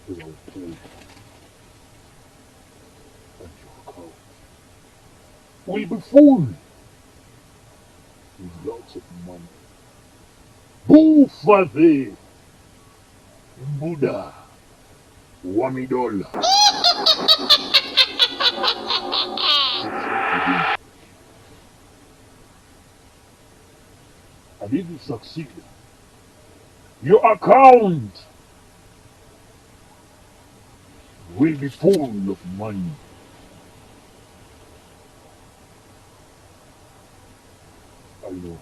Your food and your cow will be full with lots of money. Bufate Buddha Wamidola. And if you succeed, your account will be full of money. I know.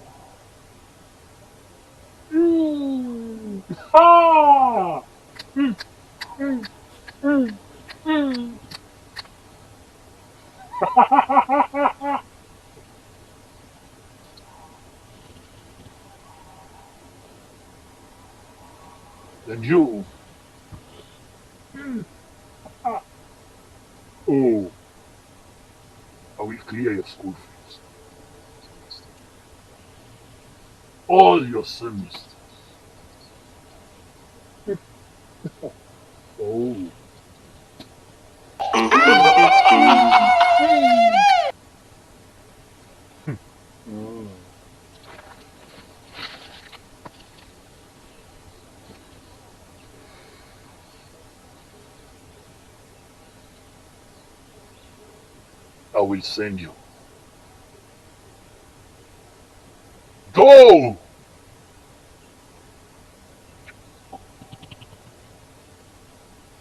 Ha! Mm, mm, mm, mm. And you, ah, oh, I will clear your school fees. All your semesters. Oh. Mm. I will send you. Go!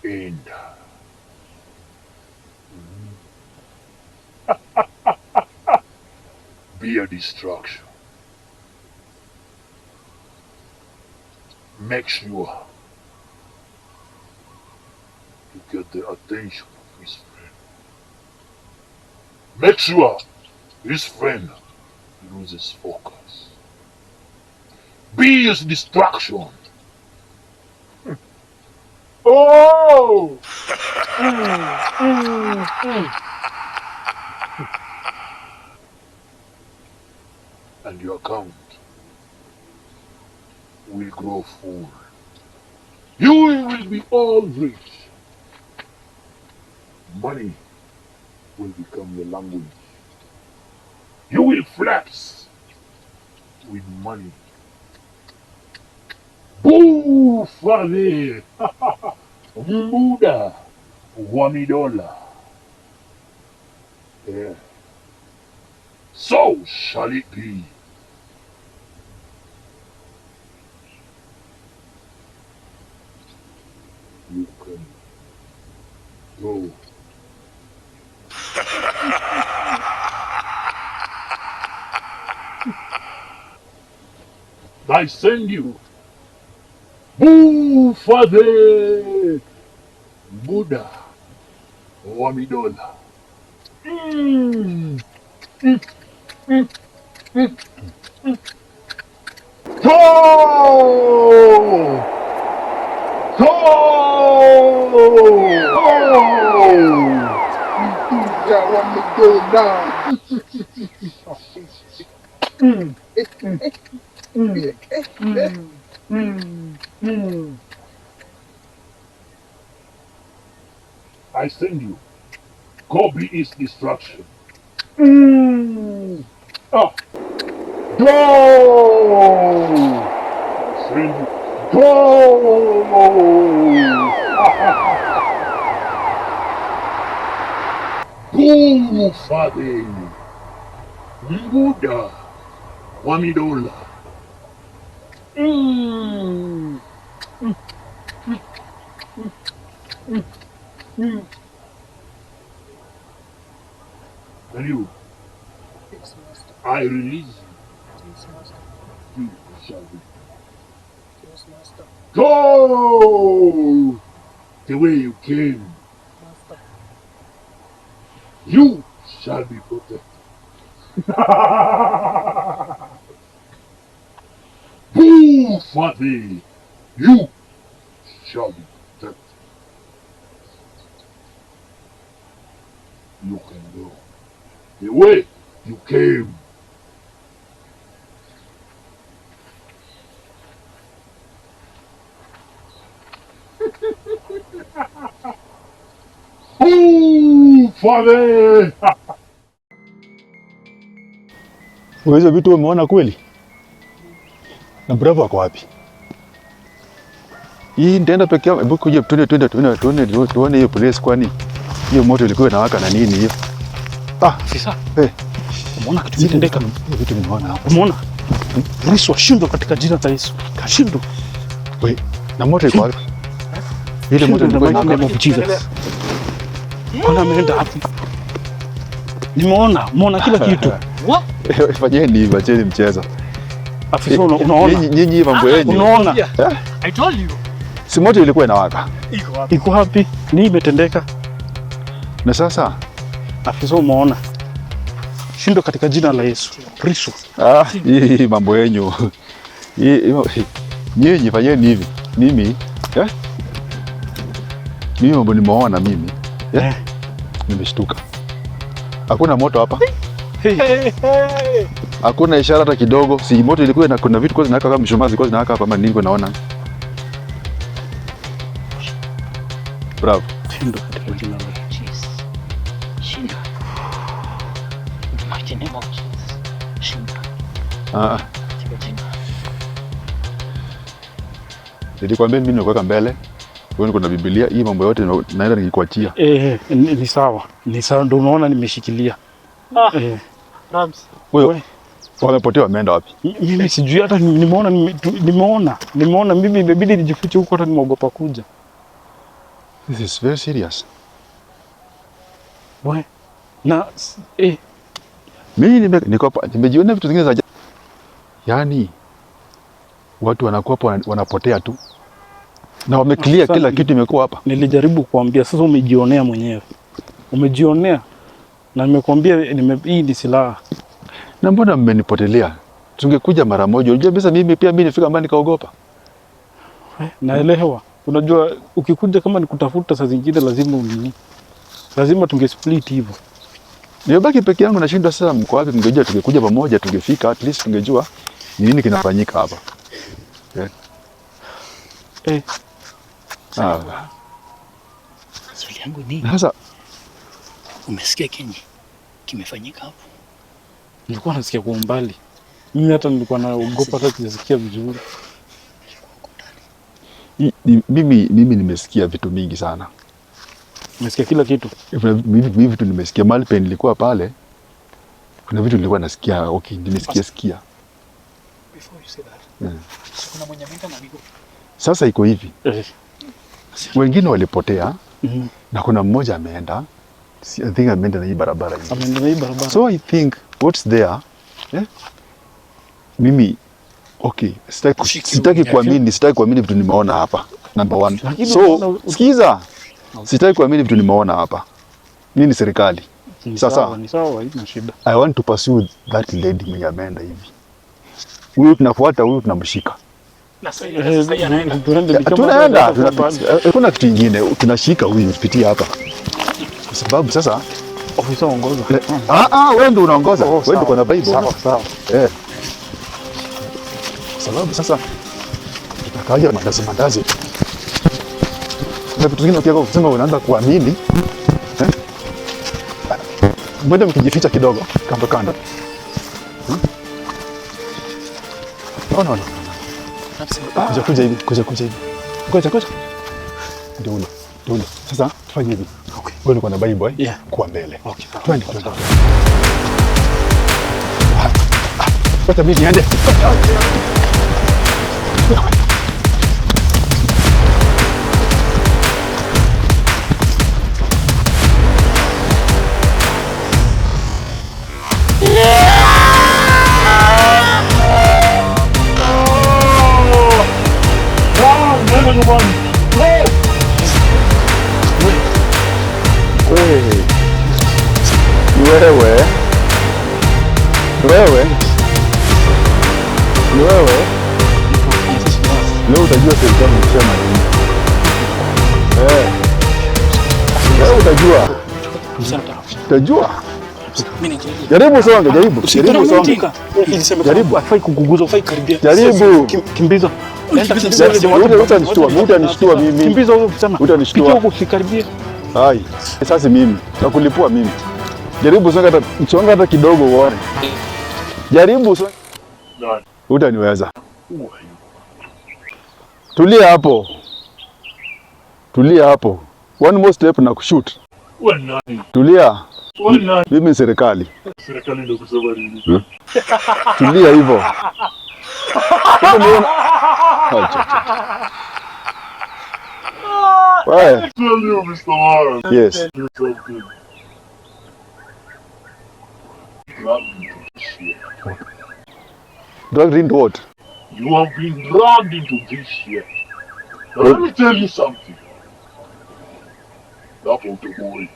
And be a distraction. Make sure you get the attention of his friend. Make sure his friend loses focus. Be his distraction. Oh! Mm. And your account will grow full. You will be all rich. Money will become your language. You will flex with money. Bufale Muda Wamidola. Yeah. So shall it be. You can go. I send you. Bufale Buddha Wamidola. Mm. Mm, mm, mm. Go! Go! Go! That want me go down. Mm, mm, mm, mm, mm, mm. I send you. Go be his distraction. Mm. Ah, go! Send you. Go! Go, Father. Buddha. Wamidola. Mm. Mm, mm, mm. And you, Yes, master. I release Yes, master. you. You shall be. Yes, master. Go the way you came. Master. You shall be protected. Who for thee? You shall be protected. You can go the way you came. Father! Hizo vitu umeona kweli? Na Bravo ako wapi? Hii nitaenda peke yangu. Hebu kuja tuone hiyo place, kwani hiyo moto ilikuwa inawaka na nini hiyo? Sasa. Umeona kitu kitendeka? Vitu nimeona. Umeona? Yesu ashindwe katika jina la Yesu. Kashindwe. Wewe, na moto iko wapi? Ile moto ilikuwa inawaka. Jesus. Kuna ameenda hapo. Nimeona kila kitu. Fanyeni hivi, acheni mchezo. Afisa unaona? Nyinyi mambo yenu. Unaona? I told you. Si moto ilikuwa inawaka. Iko wapi? Nini imetendeka? Na sasa Afisa umeona? Shindwe katika jina la Yesu Kristo. Hii mambo yenu. Nyinyi fanyeni hivi. Mimi mambo nimeona mimi. Nimeshtuka. Hakuna moto hapa. Hakuna ishara hata kidogo. Si moto ilikuwa na kuna vitu kwa zinawaka kama mshumaa zilikuwa zinawaka hapa, nini kwa naona. Bravo. Shindwe katika jina la Jesus. Shindwe. In the mighty name of Jesus. Shindwe. Katika jina. Nilikwambia mimi nimekuweka mbele. Wewe uko na Biblia, hii mambo yote naenda nikikuachia. Ni sawa. Ni sawa, ndio unaona nimeshikilia. Rams. Wewe wamepotea, wameenda wapi? Mimi sijui hata nimeona mimi imebidi nijifiche huko, hata nimeogopa kuja. This is very serious. Wewe na mimi nimejiona vitu vingine za yaani watu wanakuwa hapo wanapotea tu. Na wameclear kila kitu imekuwa hapa. Nilijaribu kuambia, sasa umejionea mwenyewe. Umejionea. Na nimekuambia hii ni silaha. Na mbona mmenipotelea? Tungekuja mara moja. Unajua pesa mimi nifika mbali nikaogopa. Naelewa. Unajua ukikuja kama ni kutafuta saa zingine lazima tungesplit hivyo. Nimebaki peke yangu nashindwa sasa mko wapi? Mngejua tungekuja pamoja, tungefika, at least tungejua ni nini kinafanyika hapa. Swali yangu ni sasa, umesikia kenye kimefanyika hapo? Nilikuwa nasikia kwa umbali. Mimi hata nilikuwa naogopa hata kujisikia vizuri. Mimi nimesikia vitu mingi sana. Nimesikia kila kitu. Mimi vitu nimesikia mahali penye nilikuwa pale. Kuna vitu nilikuwa nasikia, nimesikia. Before you say that. Kuna mwenye ameenda na miguu. Sasa iko hivi. Wengine walipotea na kuna mmoja ameenda. I think ameenda na hii barabara hii. Ameenda na hii barabara. So I think what's there? Mimi sitaki kuamini vitu nimeona hapa. Number one. So sikiza. Sitaki kuamini vitu nimeona hapa. Mimi ni serikali. Sasa Ni sawa, haina shida. I want to pursue that lady mwenye ameenda hivi. Huyu tunafuata, huyu tunamshika. Tunaenda. Kuna kitu kingine tunashika huyu tupitie hapa. Kwa sababu sasa ofisa ongoza. Wewe ndio unaongoza. Wewe ndio kuna Bible. Sawa. Sababu sasa tutakaja mandazi. Na vitu vingine ukianza kusema unaanza kuamini. Mwende mkijificha kidogo kando. No. Kuja hivi. Ngoja. Ndio ule. Sasa tufanye hivi. Okay. Wewe uko na Bible kwa mbele. Okay. Twende. Wacha mimi niende. Wewe leo utajua serikali inasema nini. Leo utajua. Jaribu songa. Jaribu. Afai kukuguza, afai karibia. Jaribu. Kimbiza. Utanishtua mimi. Kimbiza huyo msichana. Utanishtua. Pitia huko usikaribie. Hai. Sasa mimi nakulipua mimi. Jaribu songa hata kidogo uone. Jaribu songa. Nani? Utaniweza. Who are you? Tulia hapo. Tulia hapo. One more step na kushoot. Wewe nani? Tulia. Wewe nani? Mimi ni serikali. Serikali ndio kusema nini? Tulia hivyo. Wewe. Tell you, Mr. Warren. Yes. You something. Dragged into this shit. Dragged into what? You have been dragged into this shit. Now, let me tell you something. That photo boy.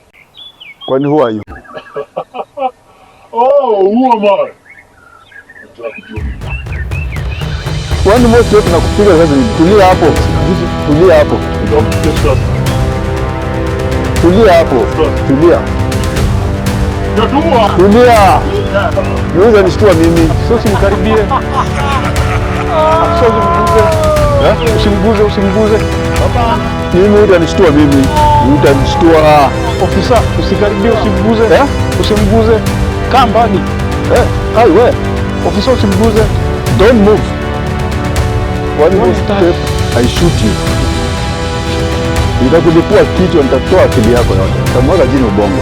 Kwani who are you? Oh, who am I? I dragged you. One more step na kupiga sasa. Tulia hapo. Tulia hapo. Don't discuss. Tulia hapo. Tulia. Yatua. Tulia. Niweza nishtua mimi. Sio simkaribie. Sio simguze. Usimguze. Mimi utanishtua mimi. Utanishtua. Ofisa, usikaribie, usimguze. Usimguze. Kaa mbali. Hai wewe. Ofisa, usimguze. Don't move. One more step, I shoot you. Nitakulipua kichwa, nitatoa akili yako yote. Nitamwaga jini ubongo.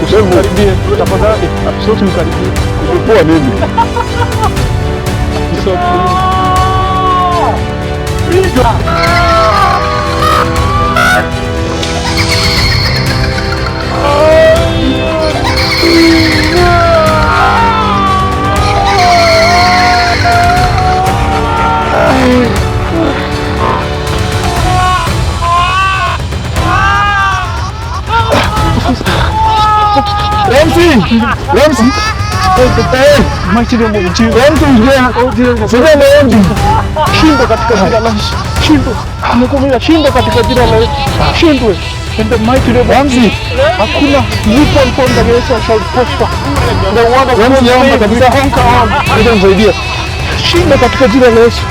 Usimkaribie, tafadhali. Usimkaribie. Kulipua mimi. Ramsey! Mighty name of Jesus. Shindwa katika jina la Yesu. Shindwa. Nimekwambia shindwa katika jina la Yesu. Shindwe. In the mighty name of Jesus. Hakuna weapon formed against us shall prosper. The word of God will conquer all. Ndio msaidia. Shindwa katika jina la Yesu.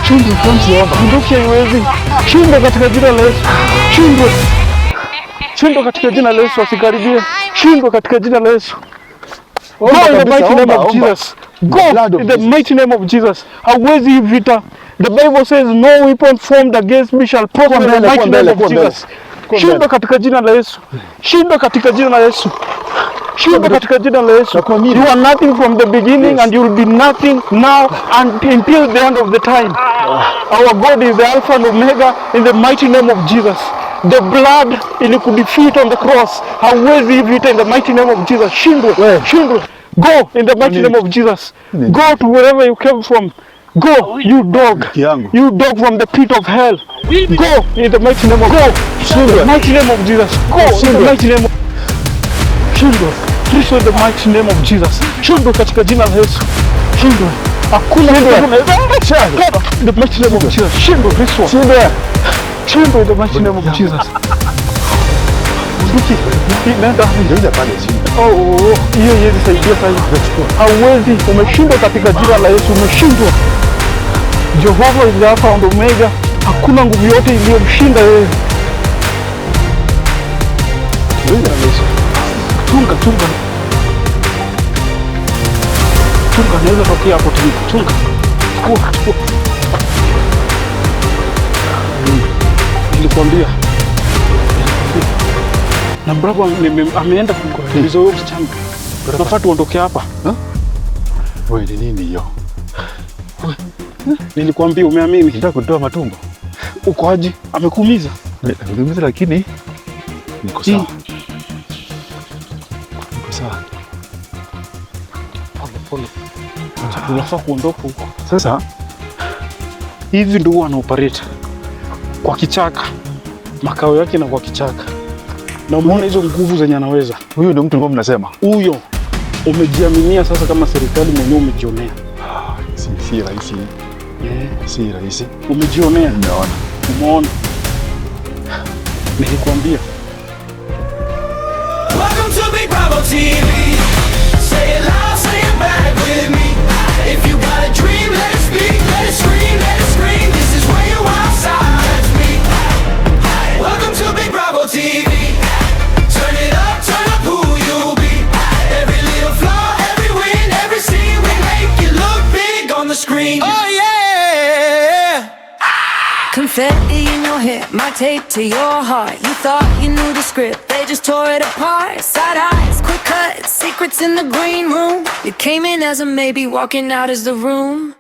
Shindwe Ramsey hapa. Ndoki haiwezi. Shindwa katika jina la Yesu. Shindwe. Shindwa katika jina la Yesu, asikaribie. Shindwa katika jina la Yesu. Go in the mighty name of Jesus. Go in the mighty name of Jesus. Hawezi hii vita. The Bible says no weapon formed against me shall prosper in the mighty name of Jesus. Shindwa katika jina la Yesu. Shindwa katika jina la Yesu. Shindwa katika jina la Yesu. You are nothing from the beginning and you will be nothing now and until the end of the time. Our God is the Alpha and Omega in the mighty name of Jesus. The blood ilikudefeat on the cross. Hawezi hii vita in the mighty name of Jesus. Shindwe. Shindwe. Go in the mighty name of Jesus. Go to wherever you came from. Go, you dog. You dog from the pit of hell. Go in the mighty name of God. In the mighty name of Jesus. Go in the mighty name of Shindwe. Kristo in the mighty name of Jesus. Shindwe katika jina la Yesu. Shindwe. Hakuna mtu anaweza. In the mighty name of Jesus. Shindwe Kristo. Shindwe. Shindwe in the mighty name of Jesus. Nenda pale chini. Hiyo yeye saidia sasa. Hauwezi, umeshindwa katika jina la Yesu, umeshindwa. Jehova is the Alpha and Omega. Hakuna nguvu yote iliyomshinda yeye. Chunga. Chunga, naweza tokea hapo tena. Chunga. Chukua. Nilikwambia. Na bravo ameenda kuuliza wewe msichana. Tunafaa tuondoke hapa. Wewe ni nini hiyo? Nilikwambia umeamini. Nataka kutoa matumbo. Uko aje? Amekuumiza? Amekuumiza lakini niko sawa. Niko sawa. Pole. Tunafaa kuondoka huko. Sasa hivi ndio wanaoperate kwa kichaka. Makao yake na kwa kichaka. Na umeona hizo nguvu zenye anaweza. Huyo ndio mtu ngoma mnasema. Huyo umejiaminia sasa kama serikali mwenyewe umejionea. Si rahisi. Si rahisi. Umejionea. Umeona. Nilikwambia. Welcome to Big Bravo TV. Say it loud, say it back with me. If you got a dream, let it speak, let it scream, let it scream. This is where you outside me. Welcome to Big Bravo. Confetti in your hair, my tape to your heart. You thought you knew the script, they just tore it apart. Side eyes, quick cuts, secrets in the green room. You came in as a maybe, walking out as the room.